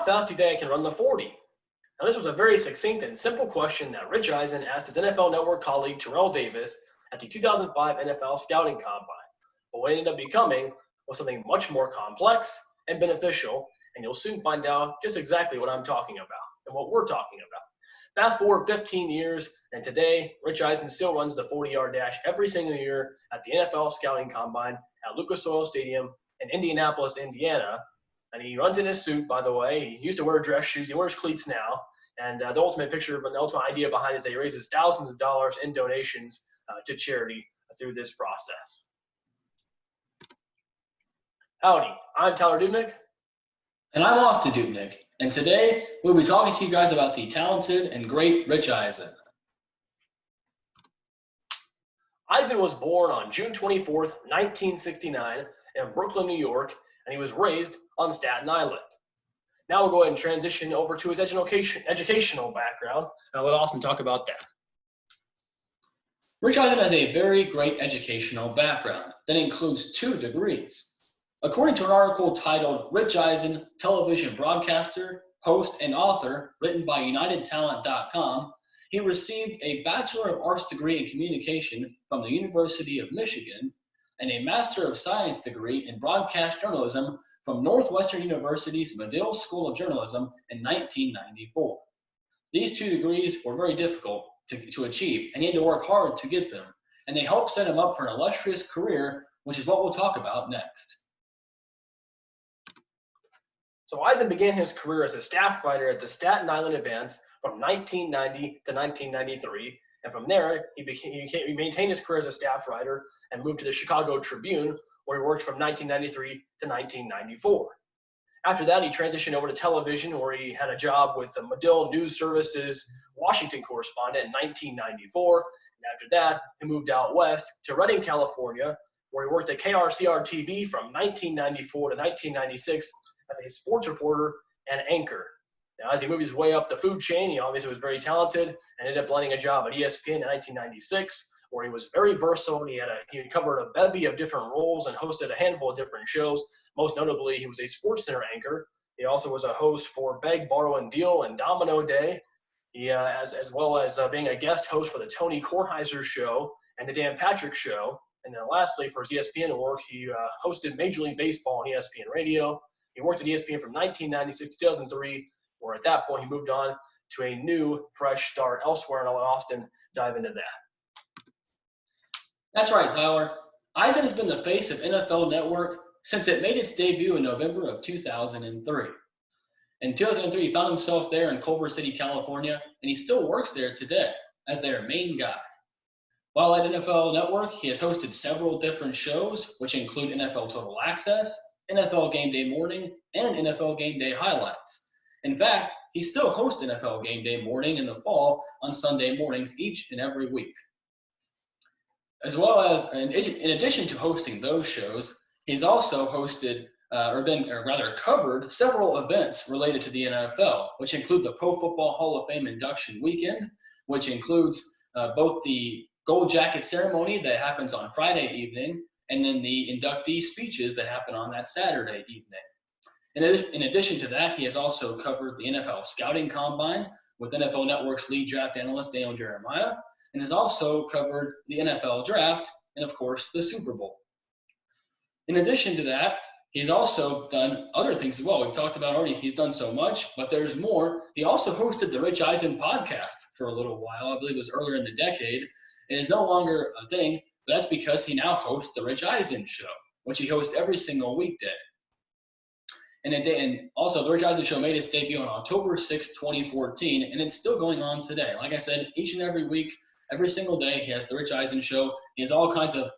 how fast do you think I can run the 40? Now, this was a very succinct and simple question that Rich Eisen asked his NFL Network colleague Terrell Davis at the 2005 NFL Scouting Combine. But what it ended up becoming was something much more complex and beneficial, and you'll soon find out just exactly what I'm talking about and what we're talking about. Fast forward 15 years, and today, Rich Eisen still runs the 40-yard dash every single year at the NFL Scouting Combine at Lucas Oil Stadium in Indianapolis, Indiana. And he runs in his suit, by the way. He used to wear dress shoes. He wears cleats now. And the ultimate idea behind it is that he raises thousands of dollars in donations to charity through this process. Howdy, I'm Tyler Dubnik. And I'm Austin Dubnik. And today, we'll be talking to you guys about the talented and great Rich Eisen. Eisen was born on June 24th, 1969 in Brooklyn, New York, and he was raised on Staten Island. Now we'll go ahead and transition over to his educational background, and I'll let Austin talk about that. Rich Eisen has a very great educational background that includes 2 degrees. According to an article titled Rich Eisen, Television Broadcaster, Host, and Author, written by UnitedTalent.com, he received a Bachelor of Arts degree in Communication from the University of Michigan and a Master of Science degree in Broadcast Journalism from Northwestern University's Medill School of Journalism in 1994. These 2 degrees were very difficult to achieve, and he had to work hard to get them, and they helped set him up for an illustrious career, which is what we'll talk about next. So Eisen began his career as a staff writer at the Staten Island Advance from 1990 to 1993, and from there he maintained his career as a staff writer and moved to the Chicago Tribune, where he worked from 1993 to 1994. After that, he transitioned over to television, where he had a job with the Medill News Service's Washington correspondent in 1994. And after that, he moved out west to Redding, California, where he worked at KRCR-TV from 1994 to 1996 as a sports reporter and anchor. Now, as he moved his way up the food chain, he obviously was very talented and ended up landing a job at ESPN in 1996, where he was very versatile. He covered a bevy of different roles and hosted a handful of different shows. Most notably, he was a SportsCenter anchor. He also was a host for Beg, Borrow, and Deal and Domino Day, as well as being a guest host for the Tony Kornheiser Show and the Dan Patrick Show. And then lastly, for his ESPN work, he hosted Major League Baseball on ESPN Radio. He worked at ESPN from 1996 to 2003, where at that point he moved on to a new, fresh start elsewhere, and I'll let Austin dive into that. That's right, Tyler. Eisen has been the face of NFL Network since it made its debut in November of 2003. In 2003, he found himself there in Culver City, California, and he still works there today as their main guy. While at NFL Network, he has hosted several different shows, which include NFL Total Access, NFL Game Day Morning, and NFL Game Day Highlights. In fact, he still hosts NFL Game Day Morning in the fall on Sunday mornings each and every week. As well as, in addition to hosting those shows, he's also hosted covered several events related to the NFL, which include the Pro Football Hall of Fame induction weekend, which includes both the Gold Jacket ceremony that happens on Friday evening, and then the inductee speeches that happen on that Saturday evening. In addition to that, he has also covered the NFL Scouting Combine with NFL Network's lead draft analyst Daniel Jeremiah, and has also covered the NFL Draft and, of course, the Super Bowl. In addition to that, he's also done other things as well. We've talked about already, he's done so much, but there's more. He also hosted the Rich Eisen podcast for a little while. I believe it was earlier in the decade. It is no longer a thing, but that's because he now hosts the Rich Eisen Show, which he hosts every single weekday. And also, the Rich Eisen Show made its debut on October 6, 2014, and it's still going on today. Like I said, each and every week, every single day, he has the Rich Eisen Show. He has all kinds of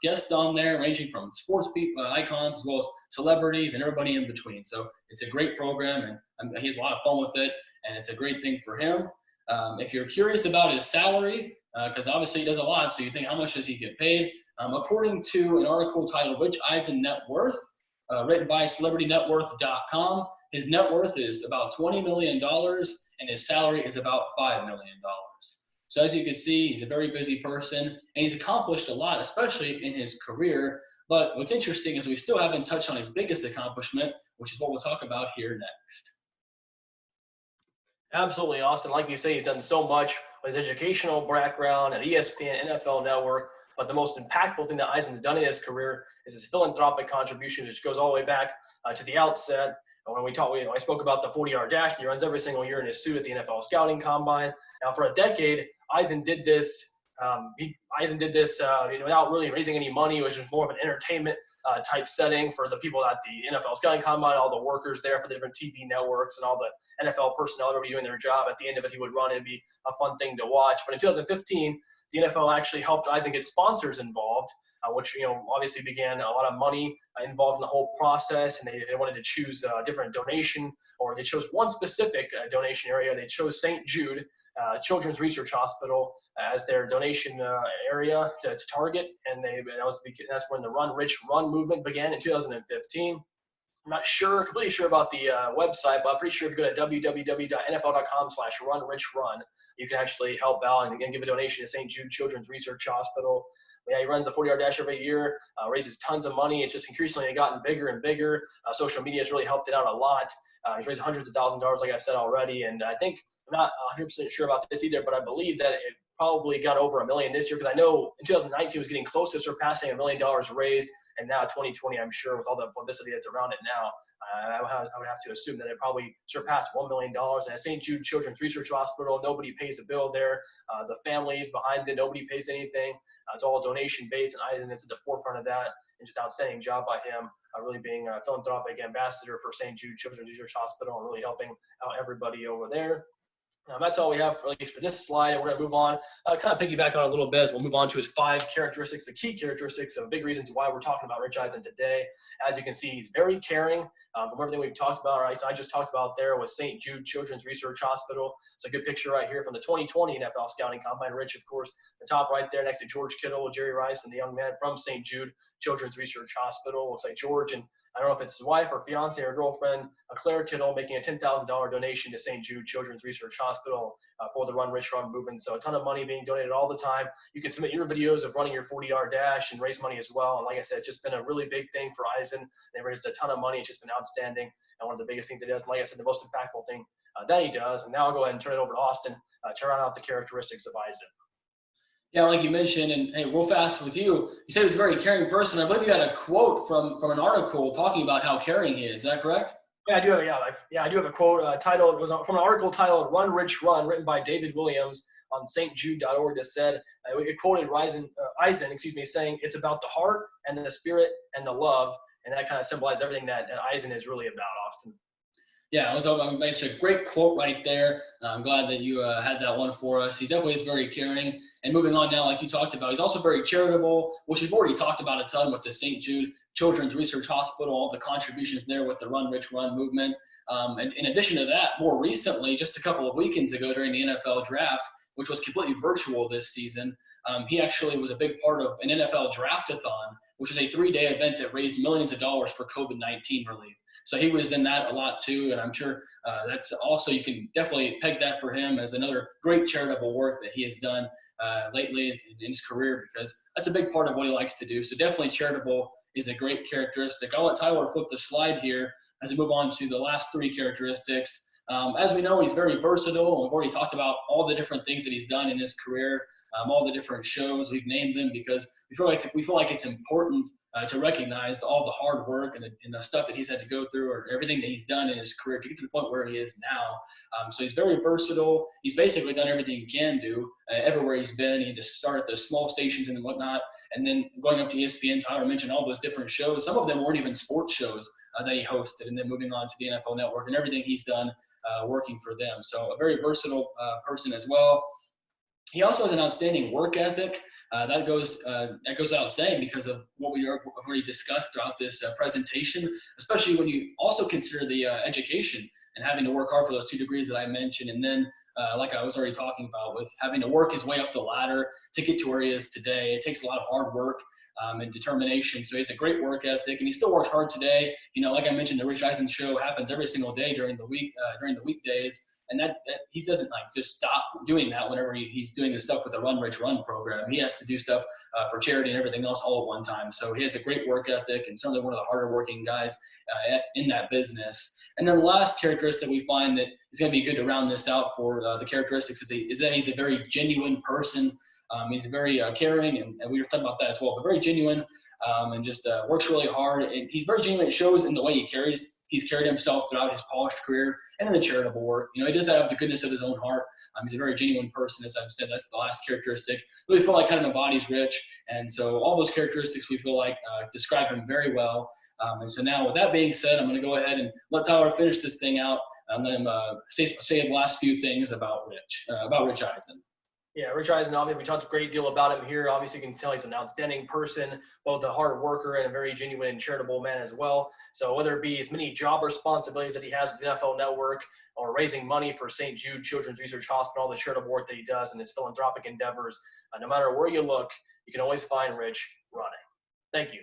guests on there, ranging from sports people, icons, as well as celebrities and everybody in between. So it's a great program, and he has a lot of fun with it, and it's a great thing for him. If you're curious about his salary, because obviously he does a lot, so you think, how much does he get paid? According to an article titled Rich Eisen Net Worth, written by CelebrityNetWorth.com, his net worth is about $20 million, and his salary is about $5 million. So as you can see, he's a very busy person, and he's accomplished a lot, especially in his career. But what's interesting is we still haven't touched on his biggest accomplishment, which is what we'll talk about here next. Absolutely, Austin. Like you say, he's done so much with his educational background at ESPN, NFL Network. But the most impactful thing that Eisen's done in his career is his philanthropic contribution, which goes all the way back to the outset. And when I spoke about the 40-yard dash he runs every single year in his suit at the NFL Scouting Combine. Now, for a decade, Eisen did this. Without really raising any money. It was just more of an entertainment type setting for the people at the NFL Scouting Combine, all the workers there for the different TV networks and all the NFL personnel that were doing their job. At the end of it, he would run and be a fun thing to watch. But in 2015, the NFL actually helped Eisen get sponsors involved, which obviously began a lot of money involved in the whole process, and they wanted to choose a different donation, or they chose one specific donation area. They chose St. Jude Children's Research Hospital as their donation area to target, and that's when the Run Rich Run movement began in 2015. I'm not completely sure about the website, but I'm pretty sure if you go to www.nfl.com/runrichrun, you can actually help out and give a donation to St. Jude Children's Research Hospital. Yeah, he runs a 40-yard dash every year, raises tons of money. It's just increasingly gotten bigger and bigger. Social media has really helped it out a lot. He's raised hundreds of thousands of dollars, like I said already, and I think I'm not 100% sure about this either, but I believe that it probably got over $1 million this year, because I know in 2019 it was getting close to surpassing $1 million raised, and now 2020, I'm sure with all the publicity that's around it now, I would have to assume that it probably surpassed $1 million. And at St. Jude Children's Research Hospital, nobody pays a bill there. The families behind it, nobody pays anything. It's all donation based, and Eisen is at the forefront of that, and just outstanding job by him, really being a philanthropic ambassador for St. Jude Children's Research Hospital and really helping out everybody over there. That's all we have for, at least for this slide. We're going to move on, kind of piggyback on a little bit as we'll move on to his 5 characteristics, the key characteristics of big reasons why we're talking about Rich Eisen today. As you can see, he's very caring. From everything we've talked about, or I just talked about there with St. Jude Children's Research Hospital. It's a good picture right here from the 2020 NFL Scouting Combine. Rich, of course, the top right there next to George Kittle, Jerry Rice, and the young man from St. Jude Children's Research Hospital. Looks like George and I don't know if it's his wife or fiance or girlfriend, Claire Kittle, making a $10,000 donation to St. Jude Children's Research Hospital for the Run Rich Run movement. So a ton of money being donated all the time. You can submit your videos of running your 40-yard dash and raise money as well. And like I said, it's just been a really big thing for Eisen. They raised a ton of money. It's just been outstanding and one of the biggest things he does. And like I said, the most impactful thing that he does. And now I'll go ahead and turn it over to Austin to round out the characteristics of Eisen. Yeah, like you mentioned, and hey, real fast with you, you said he was a very caring person. I believe you had a quote from an article talking about how caring he is. Is that correct? Yeah, I do. I do have a quote titled. It was from an article titled "Run Rich Run," written by David Williams on stjude.org. That said, it quoted Eisen, saying, "It's about the heart and the spirit and the love," and that kind of symbolizes everything that Eisen is really about, Austin. Yeah, it's a great quote right there. I'm glad that you had that one for us. He definitely is very caring. And moving on now, like you talked about, he's also very charitable, which we've already talked about a ton with the St. Jude Children's Research Hospital, all the contributions there with the Run Rich Run movement. And in addition to that, more recently, just a couple of weekends ago during the NFL draft, which was completely virtual this season, he actually was a big part of an NFL Draftathon, which is a 3-day event that raised millions of dollars for COVID-19 relief. So he was in that a lot too, and I'm sure that's also, you can definitely peg that for him as another great charitable work that he has done lately in his career, because that's a big part of what he likes to do. So definitely charitable is a great characteristic. I'll let Tyler flip the slide here as we move on to the last 3 characteristics. As we know, he's very versatile. We've already talked about all the different things that he's done in his career, all the different shows. We've named them because we feel like it's important to recognize all the hard work and the stuff that he's had to go through, or everything that he's done in his career to get to the point where he is now. So he's very versatile. He's basically done everything he can do everywhere he's been. He had to start at the small stations and whatnot, and then going up to ESPN. Tyler mentioned all those different shows. Some of them weren't even sports shows that he hosted, and then moving on to the NFL Network and everything he's done working for them. So a very versatile person as well. He also has an outstanding work ethic. That goes without saying because of what we have already discussed throughout this presentation, especially when you also consider the education and having to work hard for those 2 degrees that I mentioned. And then like I was already talking about, with having to work his way up the ladder to get to where he is today. It takes a lot of hard work and determination. So he has a great work ethic, and he still works hard today. Like I mentioned, the Rich Eisen show happens every single day during the week, during the weekdays. And that he doesn't just stop doing that whenever he's doing the stuff with the Run Rich Run program. He has to do stuff for charity and everything else all at one time. So he has a great work ethic, and certainly one of the harder working guys in that business. And then the last characteristic we find that is going to be good to round this out for the characteristics is that he's a very genuine person. He's very caring, and we were talking about that as well, but very genuine, and just works really hard. And he's very genuine. It shows in the way he's carried himself throughout his polished career and in the charitable work. He does have the goodness of his own heart. He's a very genuine person, as I've said. That's the last characteristic. We feel like kind of embodies Rich, and so all those characteristics we feel like describe him very well. And so now, with that being said, I'm going to go ahead and let Tyler finish this thing out, and then say the last few things about Rich Eisen. Yeah, Rich Eisen, obviously, we talked a great deal about him here. Obviously, you can tell he's an outstanding person, both a hard worker and a very genuine and charitable man as well. So whether it be as many job responsibilities that he has with the NFL Network, or raising money for St. Jude Children's Research Hospital, all the charitable work that he does and his philanthropic endeavors, no matter where you look, you can always find Rich running. Thank you.